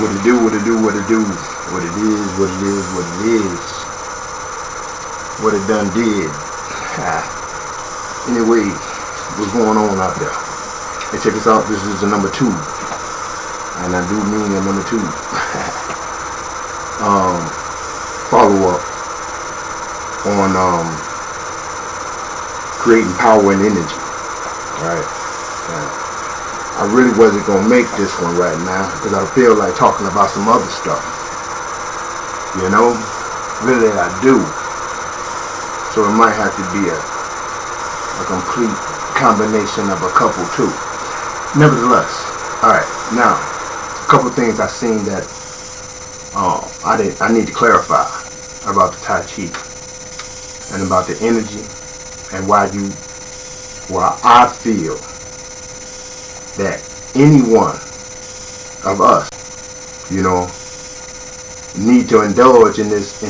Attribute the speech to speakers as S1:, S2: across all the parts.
S1: What it do, what it do, what it do, what it is, what it is, what it is, what it done did. Anyway, what's going on out there? Hey, check this out, this is the number 2. And I do mean the number 2. Follow up on creating power and energy. Right? I really wasn't gonna make this one right now because I feel like talking about some other stuff. You know, really I do. So it might have to be a complete combination of a couple too. Nevertheless, all right. Now, a couple things I seen that I need to clarify about the Tai Chi and about the energy and why I feel that any one of us, you know, need to indulge in this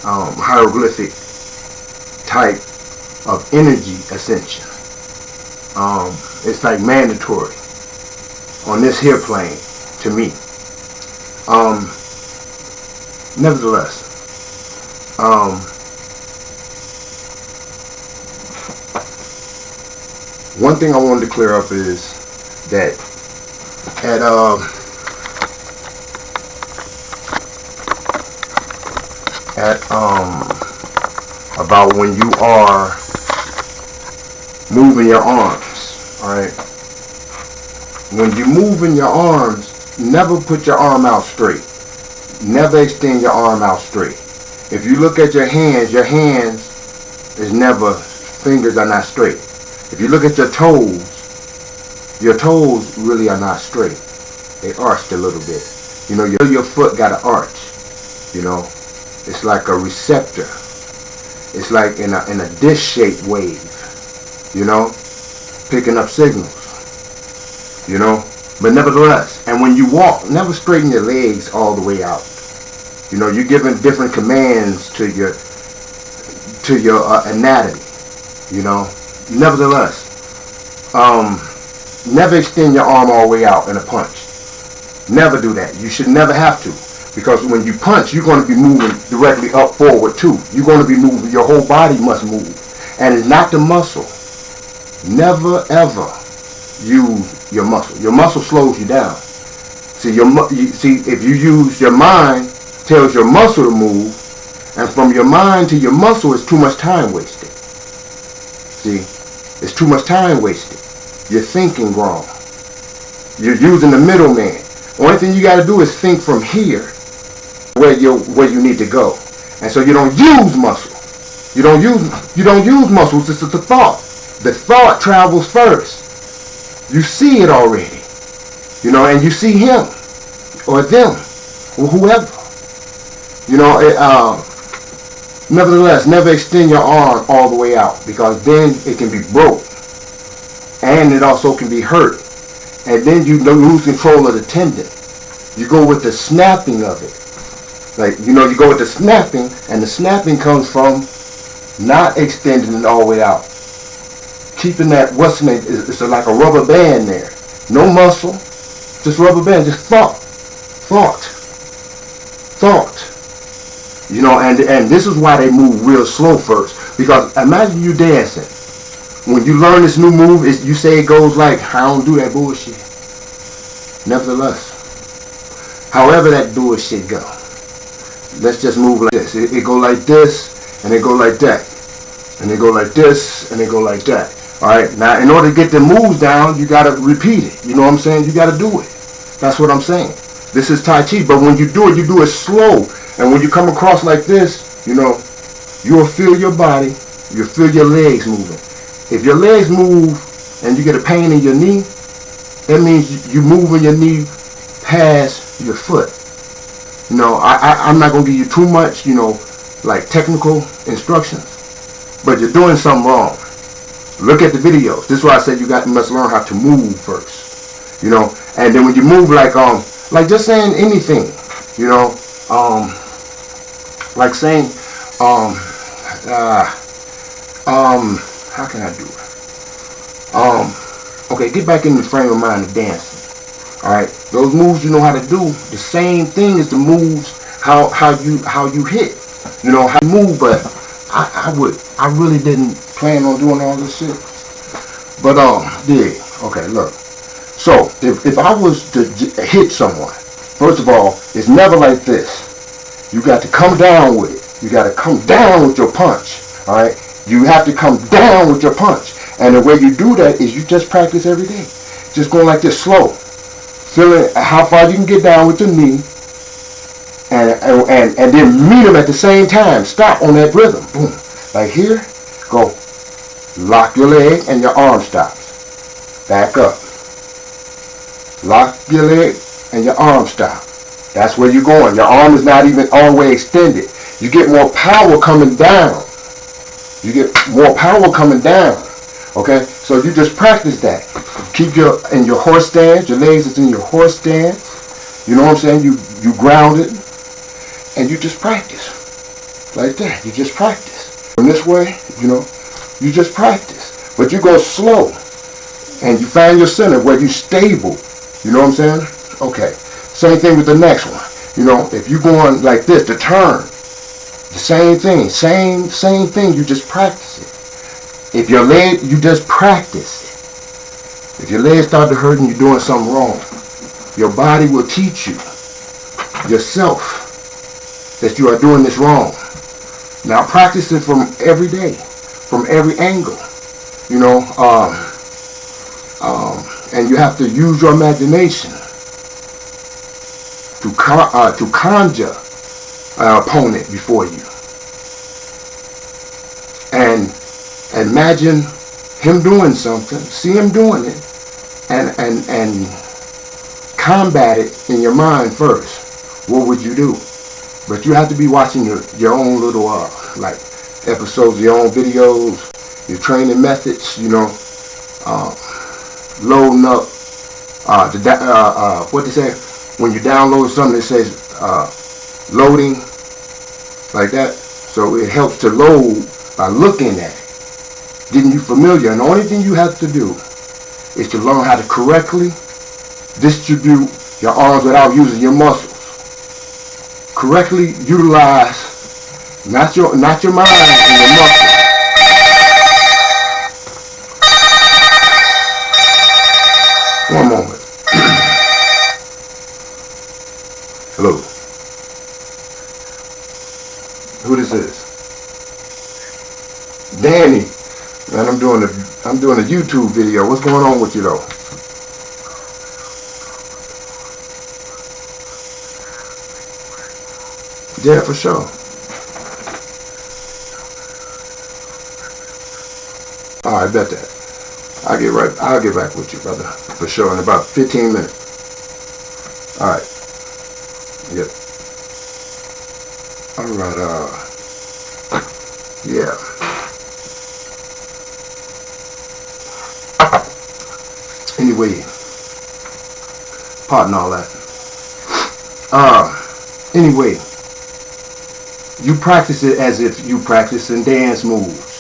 S1: hieroglyphic type of energy ascension. It's like mandatory on this here plane to me. Nevertheless, one thing I wanted to clear up is that at about when you are moving your arms, alright? When you move in your arms, never put your arm out straight. Never extend your arm out straight. If you look at your hands is never, fingers are not straight. If you look at your toes really are not straight. They arched a little bit. You know, your foot got an arch. You know, it's like a receptor. It's like in a dish-shaped wave. You know, picking up signals. You know, but nevertheless, and when you walk, never straighten your legs all the way out. You know, you're giving different commands to your anatomy. You know, nevertheless, never extend your arm all the way out in a punch. Never do that. You should never have to, because when you punch, you're going to be moving directly up forward too. You're going to be moving. Your whole body must move, and it's not the muscle. Never ever use your muscle. Your muscle slows you down. See, if you use your mind, tells your muscle to move, and from your mind to your muscle is too much time wasted. See, it's too much time wasted. You're thinking wrong. You're using the middleman. Only thing you got to do is think from here where you need to go, and so you don't use muscle. You don't use muscles. It's the thought. The thought travels first. You see it already, you know, and you see him or them or whoever. You know, nevertheless, never extend your arm all the way out, because then it can be broke, and it also can be hurt, and then you lose control of the tendon. You go with the snapping of it, like, you know, you go with the snapping, and the snapping comes from not extending it all the way out, keeping that it's like a rubber band there, no muscle, just rubber band, just thought. You know, and this is why they move real slow first. Because imagine you dancing. When you learn this new move, you say it goes like, I don't do that bullshit. Nevertheless, however that bullshit go, let's just move like this. It go like this, and it go like that. And it go like this, and it go like that. Alright, now in order to get the moves down, you got to repeat it. You know what I'm saying? You got to do it. That's what I'm saying. This is Tai Chi, but when you do it slow. And when you come across like this, you know, you'll feel your body, you'll feel your legs moving. If your legs move and you get a pain in your knee, that means you're moving your knee past your foot. You know, I'm not going to give you too much, you know, like technical instructions, but you're doing something wrong. Look at the videos. This is why I said you must learn how to move first. You know, and then when you move like just saying anything, you know, like saying, how can I do it? Okay, get back in the frame of mind of dancing. Alright, those moves you know how to do, the same thing as the moves how you hit. You know, how you move, but I really didn't plan on doing all this shit. But okay, look. So if I was to hit someone, first of all, it's never like this. You got to come down with it. You got to come down with your punch. Alright? You have to come down with your punch. And the way you do that is you just practice every day. Just going like this slow. Feeling how far you can get down with your knee. And then meet them at the same time. Stop on that rhythm. Boom. Like here, go. Lock your leg and your arm stops. Back up. Lock your leg and your arm stop. That's where you're going. Your arm is not even all the way extended. You get more power coming down. You get more power coming down. Okay? So you just practice that. Keep in your horse stance. Your legs is in your horse stance. You know what I'm saying? You grounded. And you just practice. Like that. You just practice. In this way, you know, you just practice. But you go slow. And you find your center where you're stable. You know what I'm saying? Okay. Same thing with the next one. You know, if you're going like this, the turn. The same thing. Same thing. You just practice it. If your leg, you just practice it. If your leg start to hurt and you're doing something wrong, your body will teach you yourself that you are doing this wrong. Now practice it from every day, from every angle. You know, and you have to use your imagination to conjure an opponent before you, and imagine him doing something, see him doing it, and combat it in your mind first. What would you do? But you have to be watching your own little like episodes, your own videos, your training methods. You know, loading up what they say when you download something, it says loading like that. So it helps to load by looking at it, getting you familiar. And the only thing you have to do is to learn how to correctly distribute your arms without using your muscles. Correctly utilize not your mind and your muscles. One moment. Hello. Who this is? Danny. Man, I'm doing a YouTube video. What's going on with you though? Yeah, for sure. Oh, I bet that. I'll get back with you, brother. For sure, in about 15 minutes. Alright. Yep. Alright, yeah. Anyway. Pardon all that. Anyway. You practice it as if you practice in dance moves.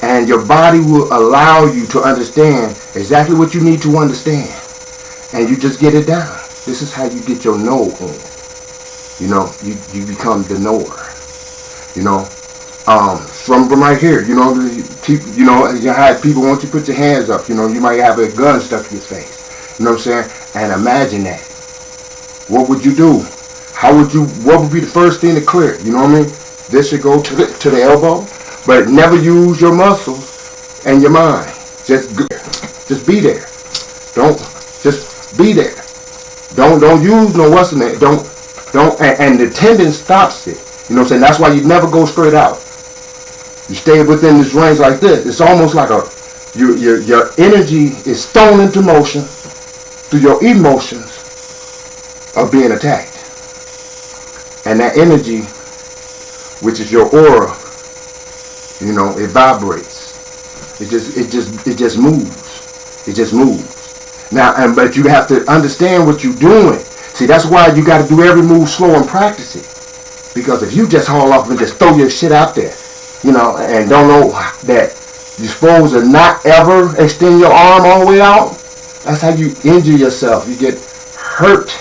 S1: And your body will allow you to understand exactly what you need to understand. And you just get it down. This is how you get your know in. You know, you become the knower. You know, from right here, you know, you have people, once you put your hands up, you know, you might have a gun stuck in your face. You know what I'm saying? And imagine that. What would you do? What would be the first thing to clear? You know what I mean? This should go to the elbow, but never use your muscles and your mind. Just be there. Just be there. Don't use no what's in it. Don't, and the tendon stops it. You know what I'm saying? That's why you never go straight out. You stay within this range like this. It's almost like your energy is thrown into motion through your emotions of being attacked. And that energy, which is your aura, you know, it vibrates. It just moves. It just moves. Now, but you have to understand what you're doing. See, that's why you got to do every move slow and practice it. Because if you just haul off and just throw your shit out there, you know, and don't know that you're supposed to not ever extend your arm all the way out, that's how you injure yourself. You get hurt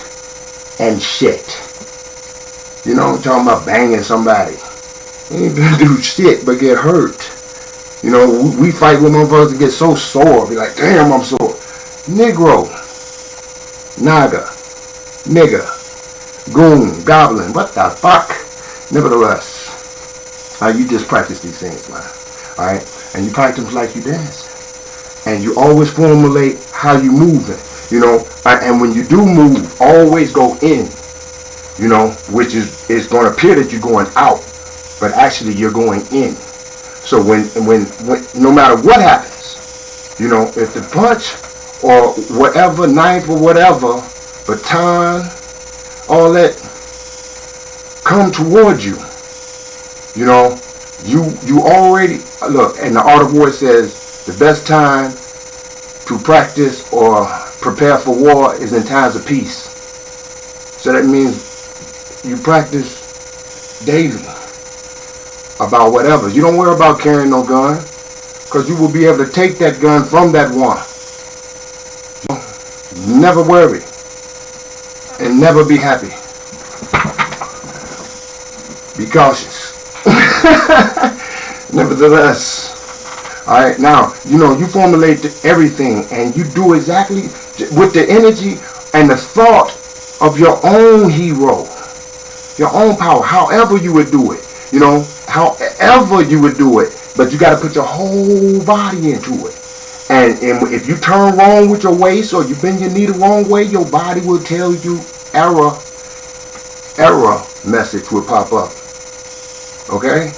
S1: and shit. You know, I'm talking about banging somebody. You ain't gonna do shit but get hurt. You know, we fight with motherfuckers that get so sore. Be like, damn, I'm sore. Negro, naga, nigga, goon, goblin, what the fuck? Nevertheless, you just practice these things, man. Alright? And you practice like you dance. And you always formulate how you moving. You know, and when you do move, always go in. You know, which is going to appear that you're going out, but actually you're going in. So when no matter what happens, you know, if the punch or whatever, knife or whatever, baton, all that come towards you, you know, you already, look, and the art of war says the best time to practice or prepare for war is in times of peace. So that means you practice daily about whatever. You don't worry about carrying no gun, because you will be able to take that gun from that one. Never worry and never be happy. Be cautious. Nevertheless, all right, now, you know, you formulate everything and you do exactly with the energy and the thought of your own hero, your own power, however you would do it, you know, however you would do it, but you got to put your whole body into it. And if you turn wrong with your waist or you bend your knee the wrong way, your body will tell you error message will pop up. Okay?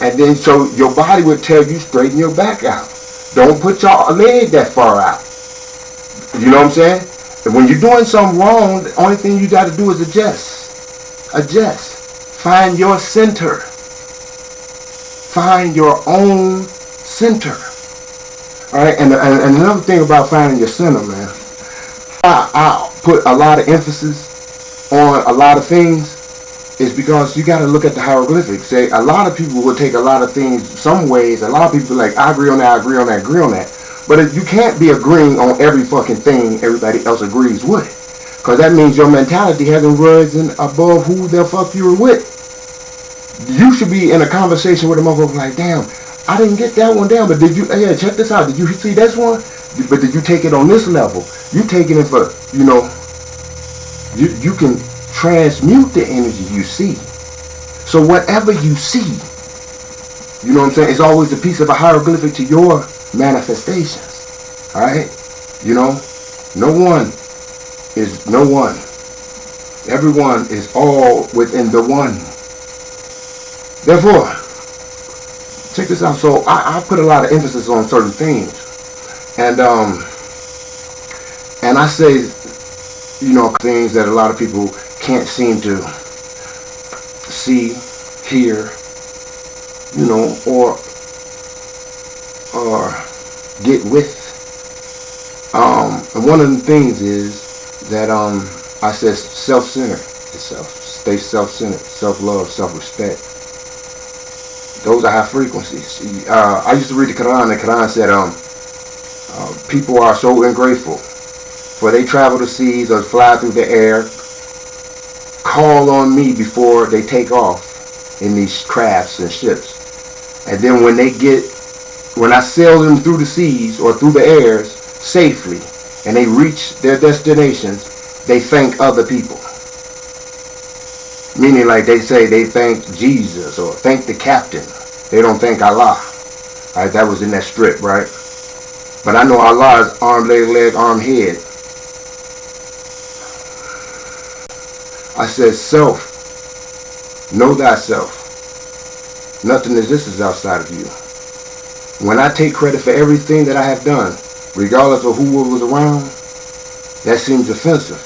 S1: And then so your body would tell you straighten your back out. Don't put your leg that far out. You know what I'm saying? And when you're doing something wrong, the only thing you got to do is adjust. Adjust. Find your center. Find your own center. All right? And another thing about finding your center, man, I put a lot of emphasis on a lot of things is because you got to look at the hieroglyphics. Say, a lot of people will take a lot of things some ways. A lot of people are like, I agree on that, I agree on that, I agree on that. But if you can't be agreeing on every fucking thing everybody else agrees with. Because that means your mentality hasn't risen above who the fuck you were with. You should be in a conversation with a motherfucker like, damn, I didn't get that one down, but did you, yeah, check this out. Did you see this one? But did you take it on this level? You taking it for, you know, you can transmute the energy you see. So whatever you see, you know what I'm saying, it's always a piece of a hieroglyphic to your manifestations. Alright? You know, no one is no one. Everyone is all within the one. Therefore, check this out. So I put a lot of emphasis on certain things. And I say, you know, things that a lot of people can't seem to see, hear, you know, or get with. And one of the things is that I said self-centered itself. Stay self-centered, self-love, self-respect. Those are high frequencies. I used to read the Quran. The Quran said people are so ungrateful, for they travel the seas or fly through the air, call on me before they take off in these crafts and ships. And then when I sail them through the seas or through the airs safely, and they reach their destinations, they thank other people. Meaning, like, they say they thank Jesus or thank the captain. They don't thank Allah. Alright, that was in that strip, right? But I know Allah is arm, leg, arm, head. I said, self, know thyself. Nothing exists outside of you. When I take credit for everything that I have done, regardless of who was around, that seems offensive.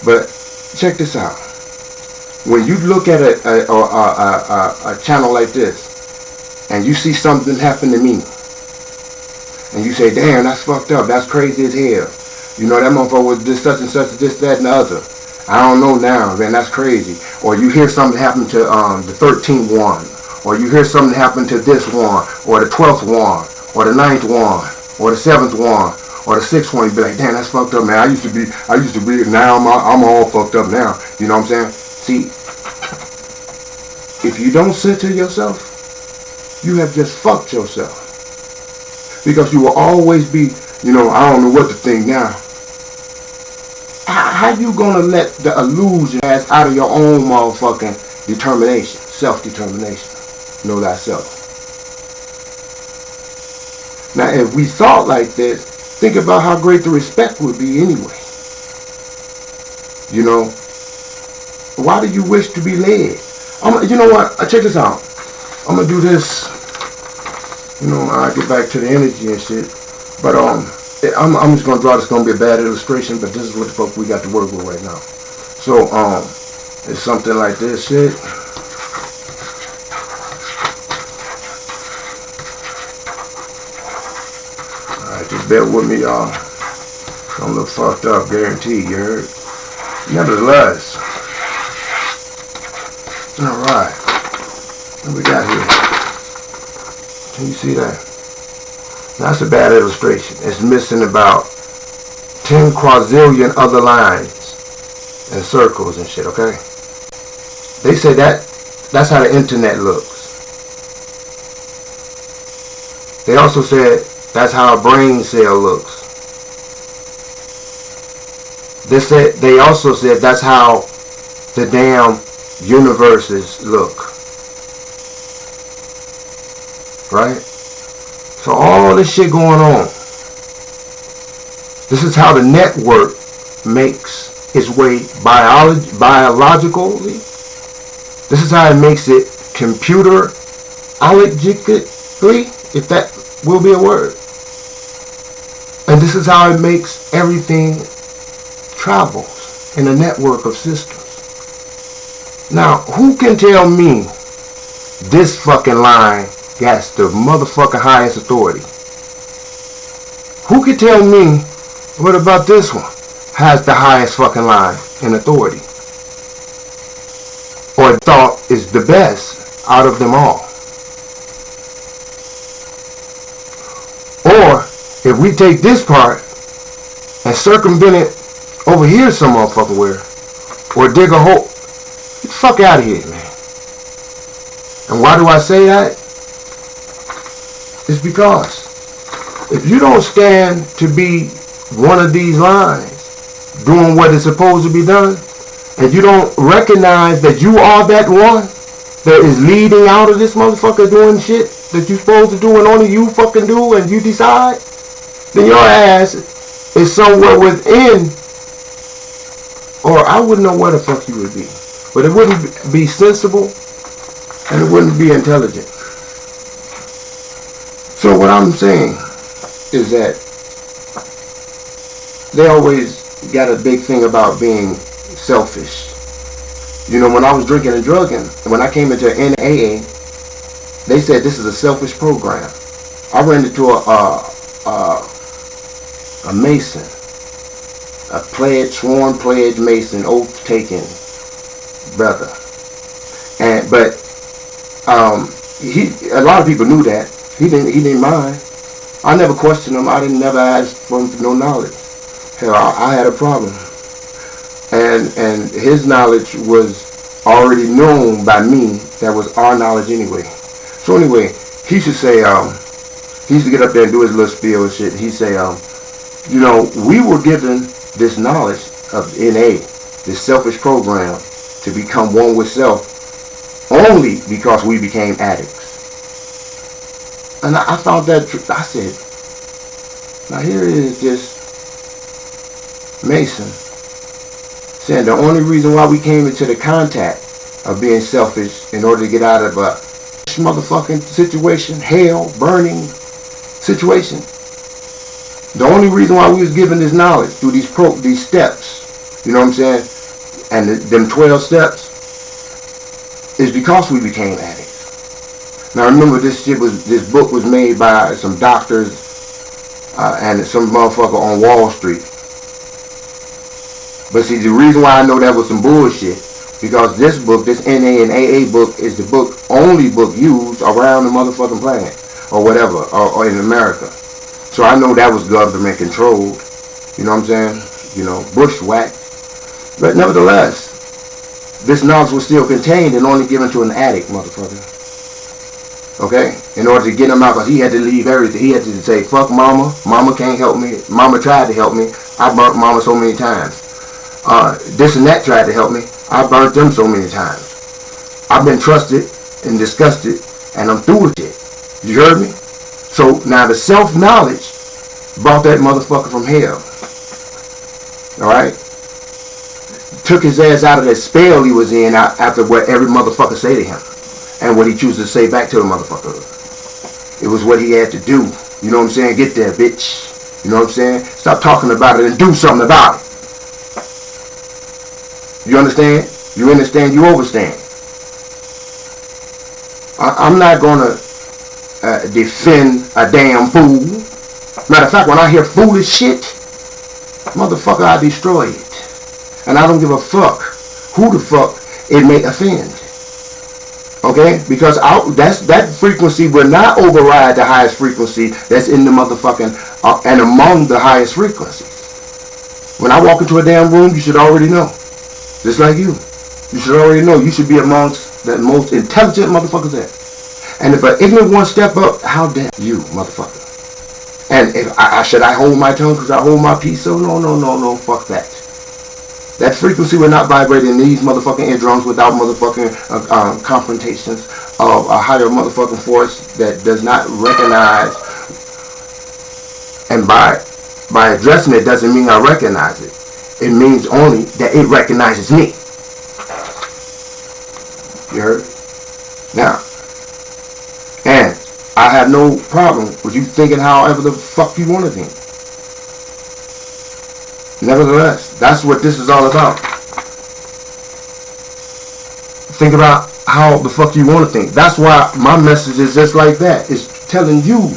S1: But check this out. When you look at a channel like this, and you see something happen to me, and you say, damn, that's fucked up, that's crazy as hell. You know, that motherfucker was this, such and such, this, that, and the other. I don't know now, man, that's crazy. Or you hear something happen to the 13th one, or you hear something happen to this one, or the 12th one, or the 9th one, or the 7th one, Or the sixth one, you be like, damn, that's fucked up, man. I used to be, now I'm all fucked up now. You know what I'm saying? See, if you don't center yourself, you have just fucked yourself. Because you will always be, I don't know what to think now. How you gonna let the illusion pass out of your own motherfucking determination, self-determination, know thyself? Now, if we thought like this, think about how great the respect would be anyway. Why do you wish to be led? You know what? Check this out. I'm gonna do this. I get back to the energy and shit. But I'm just gonna draw. This gonna be a bad illustration, but this is what the fuck we got to work with right now. So it's something like this shit. Alright, just bear with me, y'all. Don't look fucked up, guaranteed. You heard? Nevertheless, alright, what we got here? Can you see that? That's a bad illustration. It's missing about 10 quadrillion other lines and circles and shit, okay? They say that's how the internet looks. They also said that's how a brain cell looks. They also said that's how the damn universes look. Right? So all this shit going on. This is how the network makes its way biologically. This is how it makes it computerologically, if that will be a word. And this is how it makes everything travels in a network of systems. Now, who can tell me this fucking line got the motherfucking highest authority? Who can tell me what about this one has the highest fucking line in authority? Or thought is the best out of them all? Or if we take this part and circumvent it over here some motherfucking where, or dig a hole, get the fuck out of here, man. And why do I say that? It's because if you don't stand to be one of these lines doing what is supposed to be done, and you don't recognize that you are that one that is leading out of this motherfucker doing shit that you're supposed to do and only you fucking do and you decide, then your ass is somewhere within, or I wouldn't know where the fuck you would be, but it wouldn't be sensible and it wouldn't be intelligent. So what I'm saying is that they always got a big thing about being selfish. When I was drinking and drugging, when I came into NAA, they said this is a selfish program. I ran into a Mason, a sworn pledge Mason, oath taken brother, but a lot of people knew that. He didn't mind. I never questioned him. I didn't never ask for him for no knowledge. Hell, I had a problem. And his knowledge was already known by me. That was our knowledge anyway. So anyway, he should say, he used to get up there and do his little spiel and shit. He'd say, we were given this knowledge of NA, this selfish program to become one with self only because we became addicts. And I found that, I said, now here is this Mason saying the only reason why we came into the contact of being selfish in order to get out of a motherfucking situation, hell, burning situation. The only reason why we was given this knowledge through these steps, you know what I'm saying, and them 12 steps, is because we became addicts. Now remember, this book was made by some doctors and some motherfucker on Wall Street. But see, the reason why I know that was some bullshit, because this book, this NA and AA book, is the only book used around the motherfucking planet, or whatever, or in America. So I know that was government controlled. You know what I'm saying? You know, bushwhacked. But nevertheless, this knowledge was still contained and only given to an addict, motherfucker. Okay? In order to get him out, because he had to leave everything. He had to say, fuck mama. Mama can't help me. Mama tried to help me. I burnt mama so many times. This and that tried to help me. I burnt them so many times. I've been trusted and disgusted, and I'm through with it. You heard me? So now the self-knowledge brought that motherfucker from hell. Alright? Took his ass out of that spell he was in after what every motherfucker say to him. And what he chooses to say back to the motherfucker. It was what he had to do. You know what I'm saying? Get there, bitch. You know what I'm saying? Stop talking about it and do something about it. You understand? You understand? You overstand. I'm not gonna defend a damn fool. Matter of fact, when I hear foolish shit, motherfucker, I destroy it. And I don't give a fuck who the fuck it may offend. Okay? Because that frequency will not override the highest frequency that's in the motherfucking, and among the highest frequencies. When I walk into a damn room, you should already know. Just like you. You should already know. You should be amongst the most intelligent motherfuckers there. And if an ignorant one step up, how dare you, motherfucker? And if should I hold my tongue because I hold my peace? So no, fuck that. That frequency will not vibrate in these motherfucking eardrums without motherfucking confrontations of a higher motherfucking force that does not recognize. And by addressing it doesn't mean I recognize it. It means only that it recognizes me. You heard? Now, and I have no problem with you thinking however the fuck you want to think. Nevertheless, that's what this is all about. Think about how the fuck you want to think. That's why my message is just like that. It's telling you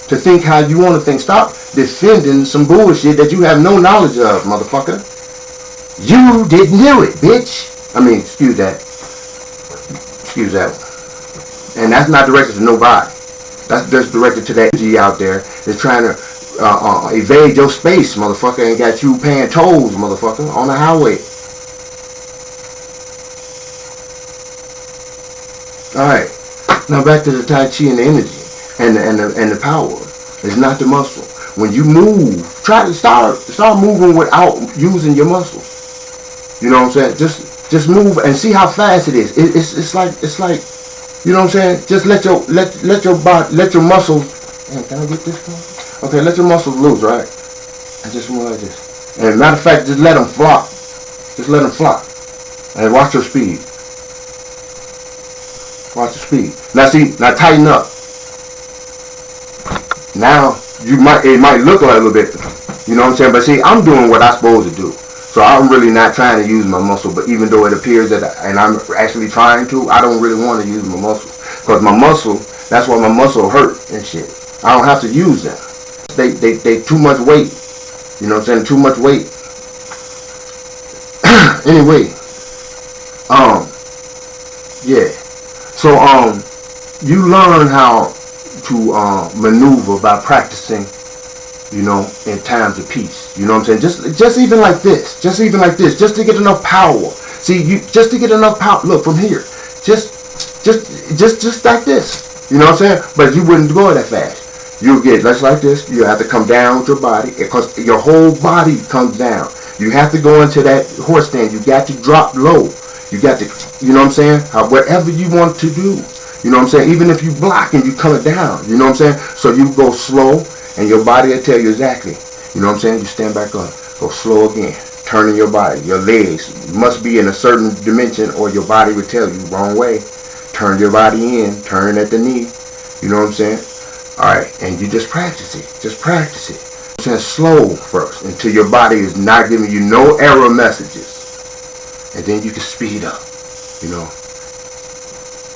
S1: to think how you want to think. Stop defending some bullshit that you have no knowledge of, motherfucker. You didn't do it, bitch. I mean, excuse that. Excuse that one. And that's not directed to nobody. That's just directed to that energy out there that's trying to evade your space, motherfucker, and got you paying tolls, motherfucker, on the highway. Alright. Now back to the Tai Chi and the energy and the power. It's not the muscle. When you move, try to start moving without using your muscles. You know what I'm saying? Just move and see how fast it is. It's like you know what I'm saying? Just let your body, let your muscles. Man, can I get this one? Okay, let your muscles loose, right? And just move like this. And matter of fact, just let them flop. Just let them flop. And watch your speed. Watch your speed. Now see, now tighten up. Now it might look a little bit, you know what I'm saying? But see, I'm doing what I'm supposed to do. So I'm really not trying to use my muscle, but even though it appears that, and I'm actually trying to, I don't really want to use my muscles. Because my muscle, that's why my muscle hurt and shit. I don't have to use them. They too much weight. You know what I'm saying? Too much weight. Anyway. Yeah. So, you learn how to maneuver by practicing, you know, in times of peace. You know what I'm saying? Just even like this. Just even like this. Just to get enough power. See, just to get enough power. Look, from here. Just like this. You know what I'm saying? But you wouldn't go that fast. You'll get just like this. You have to come down with your body. Because your whole body comes down. You have to go into that horse stand. You got to drop low. You got to, you know what I'm saying? Whatever you want to do. You know what I'm saying? Even if you block and you come it down. You know what I'm saying? So you go slow. And your body will tell you exactly. You know what I'm saying? You stand back up. Go slow again. Turning your body. Your legs must be in a certain dimension or your body will tell you wrong way. Turn your body in. Turn at the knee. You know what I'm saying? Alright. And you just practice it. Just practice it. You know what I'm saying? Slow first. Until your body is not giving you no error messages. And then you can speed up. You know.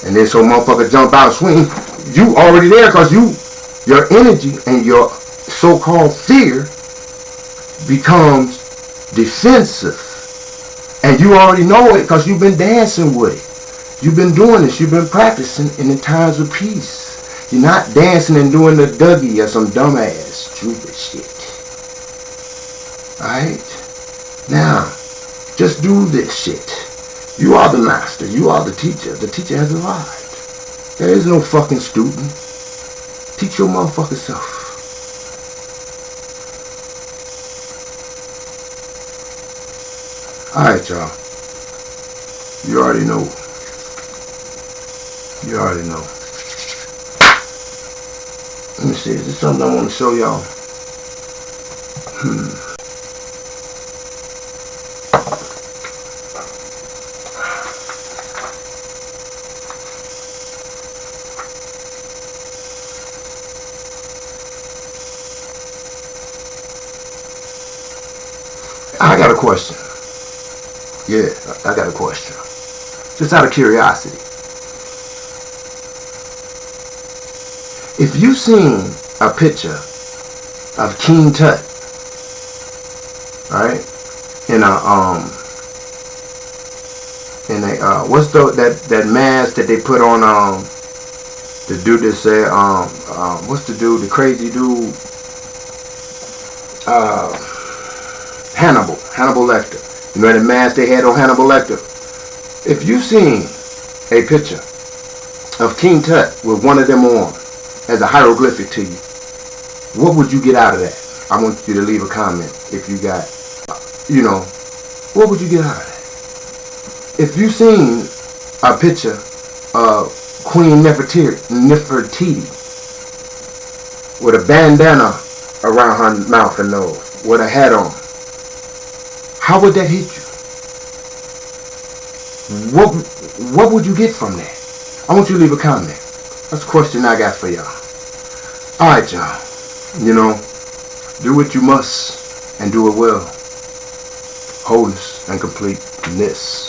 S1: And then so motherfucker jump out and swing. You already there because your energy and your so-called fear becomes defensive. And you already know it because you've been dancing with it. You've been doing this. You've been practicing in the times of peace. You're not dancing and doing the Dougie or some dumbass stupid shit. Alright? Now, just do this shit. You are the master. You are the teacher. The teacher has arrived. There is no fucking student. Teach your motherfucking self. Alright, y'all. You already know. You already know. Let me see. Is this something I want to show y'all? I got a question. Yeah, I got a question. Just out of curiosity. If you seen a picture of King Tut, right? In a what's that mask that they put on the dude that said what's the dude, the crazy dude, Hannibal Lecter. You know that mask they had on Hannibal Lecter? If you seen a picture of King Tut with one of them on as a hieroglyphic to you, what would you get out of that? I want you to leave a comment if you got, what would you get out of that? If you seen a picture of Queen Nefertiti with a bandana around her mouth and nose, with a hat on, how would that hit you? What would you get from that? I want you to leave a comment. That's a question I got for y'all. Alright, y'all. Do what you must and do it well. Wholeness and completeness.